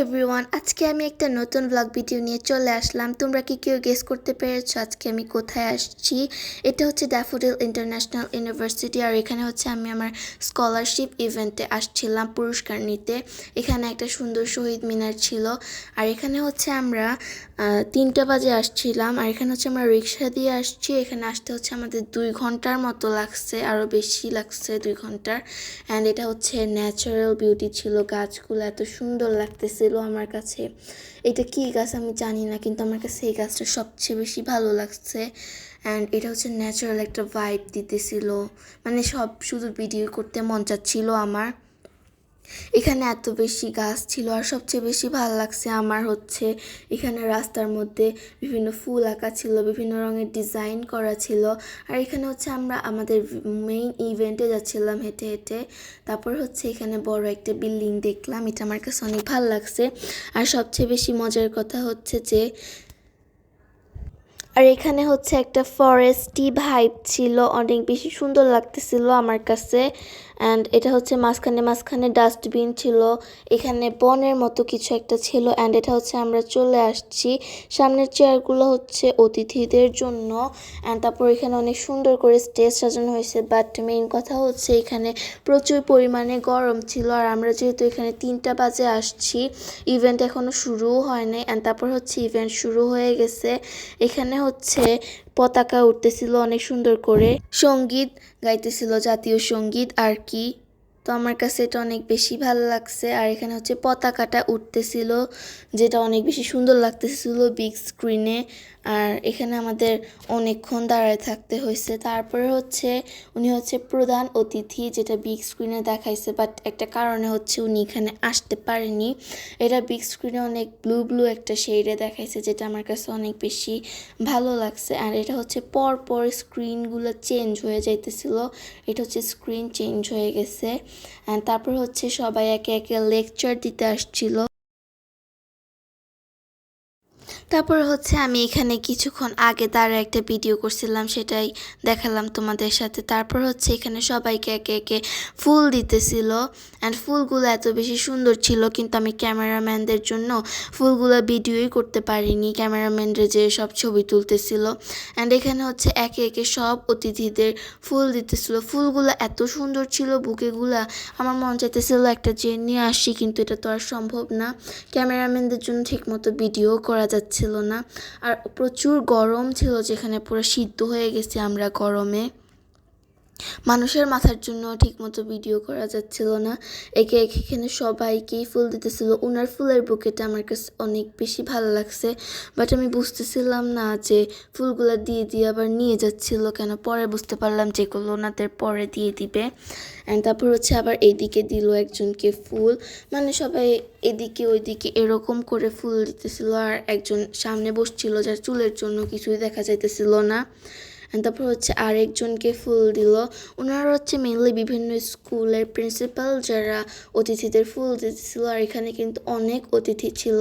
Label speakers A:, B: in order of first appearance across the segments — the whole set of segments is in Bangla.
A: এভরিওয়ান, আজকে আমি একটা নতুন ব্লগ ভিডিও নিয়ে চলে আসলাম। তোমরা কি কেউ গেস করতে পেরেছো আজকে আমি কোথায় আসছি? এটা হচ্ছে ড্যাফোডিল ইন্টারন্যাশনাল ইউনিভার্সিটি, আর এখানে হচ্ছে আমি আমার স্কলারশিপ ইভেন্টে আসছিলাম পুরস্কার নিতে। এখানে একটা সুন্দর শহীদ মিনার ছিল, আর এখানে হচ্ছে আমরা 3টা বাজে আসছিলাম, আর এখানে হচ্ছে আমরা রিক্সা দিয়ে আসছি। এখানে আসতে হচ্ছে আমাদের 2 ঘন্টার মতো লাগছে, আরও বেশি লাগছে 2 ঘন্টার। অ্যান্ড এটা হচ্ছে ন্যাচারাল বিউটি ছিল, গাছগুলো এত সুন্দর লাগতেছিল আমার কাছে। এটা কী গাছ আমি জানি না, কিন্তু আমার কাছে এই গাছটা সবচেয়ে বেশি ভালো লাগছে। অ্যান্ড এটা হচ্ছে ন্যাচারাল একটা ভাইব দিতেছিল, মানে সব শুধু ভিডিও করতে মন চাচ্ছিল আমার। এখানে এত বেশি গাছ ছিল, আর সবচেয়ে বেশি ভালো লাগছে আমার হচ্ছে এখানে রাস্তার মধ্যে বিভিন্ন ফুল আঁকা ছিল, বিভিন্ন রঙের ডিজাইন করা ছিল। আর এখানে হচ্ছে আমরা আমাদের মেইন ইভেন্টে যাচ্ছিলাম হেঁটে হেঁটে। তারপর হচ্ছে এখানে বড় একটা বিল্ডিং দেখলাম, এটা আমার কাছে অনেক ভালো লাগছে। আর সবচেয়ে বেশি মজার কথা হচ্ছে যে এখানে হচ্ছে একটা ফরেস্টি ভাইব ছিল, অনেক বেশি সুন্দর লাগতেছিল আমার কাছে। অ্যান্ড এটা হচ্ছে মাঝখানে ডাস্টবিন ছিল, এখানে বনের মতো কিছু একটা ছিল। অ্যান্ড এটা হচ্ছে আমরা চলে আসছি, সামনের চেয়ারগুলো হচ্ছে অতিথিদের জন্য। অ্যান্ড তারপর এখানে অনেক সুন্দর করে স্টেজ সাজানো হয়েছে। বাট মেইন কথা হচ্ছে এখানে প্রচুর পরিমাণে গরম ছিল, আর আমরা যেহেতু এখানে 3টা বাজে আসছি, ইভেন্ট এখনও শুরুও হয় নাই। অ্যান্ড তারপর হচ্ছে ইভেন্ট শুরু হয়ে গেছে। এখানে হচ্ছে পতাকা উঠতেছিল অনেক সুন্দর করে, সঙ্গীত গাইতেছিল, জাতীয় সঙ্গীত আর কি। তো আমার কাছে এটা অনেক বেশি ভালো লাগছে। আর এখানে হচ্ছে পতাকাটা উঠতেছিল, যেটা অনেক বেশি সুন্দর লাগতেছিল বিগ স্ক্রিনে। আর এখানে আমাদের অনেকক্ষণ দাঁড়ায় থাকতে হয়েছে। তারপরে হচ্ছে উনি হচ্ছে প্রধান অতিথি, যেটা বিগ স্ক্রিনে দেখাইছে, বাট একটা কারণে হচ্ছে উনি এখানে আসতে পারেনি। এটা বিগ স্ক্রিনে অনেক ব্লু ব্লু একটা শেডে দেখাইছে, যেটা আমার কাছে অনেক বেশি ভালো লাগছে। আর এটা হচ্ছে পর স্ক্রিনগুলো চেঞ্জ হয়ে যাইতেছিল, এটা হচ্ছে স্ক্রিন চেঞ্জ হয়ে গেছে। অ্যান্ড তারপর হচ্ছে সবাই একে একে লেকচার দিতে আসছিল। তারপর হচ্ছে আমি এখানে কিছুক্ষণ আগে দাঁড়ায় একটা ভিডিও করছিলাম, সেটাই দেখালাম তোমাদের সাথে। তারপর হচ্ছে এখানে সবাইকে একে একে ফুল দিতেছিল। অ্যান্ড ফুলগুলো এত বেশি সুন্দর ছিল, কিন্তু আমি ক্যামেরাম্যানদের জন্য ফুলগুলো ভিডিওই করতে পারিনি, ক্যামেরাম্যানরা যে সব ছবি তুলতেছিল। অ্যান্ড এখানে হচ্ছে একে একে সব অতিথিদের ফুল দিতেছিল। ফুলগুলো এত সুন্দর ছিল, বুকেগুলা আমার মন চাইতেছিল একটা চেন নিয়ে আসি, কিন্তু এটা তো আর সম্ভব না, ক্যামেরাম্যানদের জন্য ঠিকমতো ভিডিও করা যাচ্ছিল না। আর প্রচুর গরম ছিল, যেখানে পুরো সিদ্ধ হয়ে গেছি আমরা গরমে, মানুষের মাথার জন্য ঠিকমতো ভিডিও করা যাচ্ছিল না। একে একে এখানে সবাইকেই ফুল দিতেছিল। ওনার ফুলের বুকেটা আমার কাছে অনেক বেশি ভালো লাগছে, বাট আমি বুঝতেছিলাম না যে ফুলগুলো দিয়ে দিয়ে আবার নিয়ে যাচ্ছিল কেন। পরে বুঝতে পারলাম যেগুলো ওনাদের পরে দিয়ে দিবে। অ্যান্ড তারপর হচ্ছে আবার এইদিকে দিল একজনকে ফুল, মানে সবাই এদিকে ওইদিকে এরকম করে ফুল দিতেছিল। আর একজন সামনে বসছিল, যার চুলের জন্য কিছুই দেখা যাইতেছিল না। তারপর হচ্ছে আরেকজনকে ফুল দিল। ওনারা হচ্ছে মেনলি বিভিন্ন স্কুলের প্রিন্সিপাল, যারা অতিথিদের ফুল দিতেছিল। আর এখানে কিন্তু অনেক অতিথি ছিল,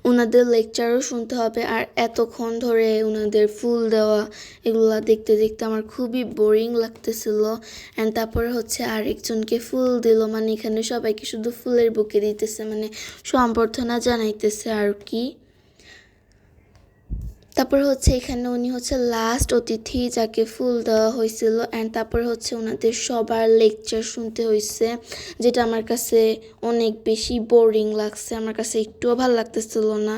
A: ওনাদের লেকচারও শুনতে হবে, আর এতক্ষণ ধরে ওনাদের ফুল দেওয়া এগুলা দেখতে দেখতে আমার খুবই বোরিং লাগতেছিল। অ্যান্ড তারপরে হচ্ছে আরেকজনকে ফুল দিল, মানে এখানে সবাইকে শুধু ফুলের বুকে দিতেছে, মানে সম্বর্ধনা জানাইতেছে আর কি। তারপর হচ্ছে এখানে উনি হচ্ছে লাস্ট অতিথি যাকে ফুল দেওয়া হয়েছিল। অ্যান্ড তারপর হচ্ছে ওনাদের সবার লেকচার শুনতে হয়েছে, যেটা আমার কাছে অনেক বেশি বোরিং লাগছে, আমার কাছে একটুও ভালো লাগতেছিল না।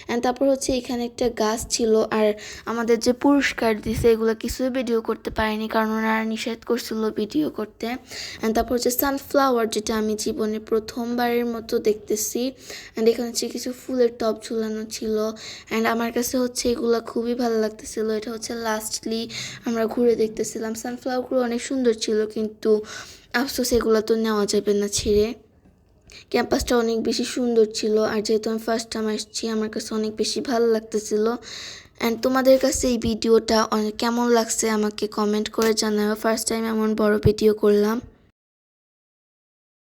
A: অ্যান্ড তারপর হচ্ছে এখানে একটা গাছ ছিল, আর আমাদের যে পুরস্কার দিছে এগুলো কিছুই ভিডিও করতে পারিনি, কারণ ওনারা নিষেধ করছিল ভিডিও করতে। অ্যান্ড তারপর হচ্ছে সানফ্লাওয়ার, যেটা আমি জীবনে প্রথমবারের মতো দেখতেছি। অ্যান্ড এখানে হচ্ছে কিছু ফুলের টব ঝুলানো ছিল। অ্যান্ড আমার কাছে হচ্ছে এগুলো খুবই ভালো লাগতেছিল। এটা হচ্ছে লাস্টলি আমরা ঘুরে দেখতেছিলাম। সানফ্লাওয়ারগুলো অনেক সুন্দর ছিল, কিন্তু আফসোস এগুলো তো নেওয়া যাবে না ছিঁড়ে। ক্যাম্পাসটা অনেক বেশি সুন্দর ছিল, আর যেহেতু আমি ফার্স্ট টাইম আসছি আমার কাছে অনেক বেশি ভালো লাগতেছিল। অ্যান্ড তোমাদের কাছে এই ভিডিওটা কেমন লাগছে আমাকে কমেন্ট করে জানাও। ফার্স্ট টাইম এমন বড় ভিডিও করলাম।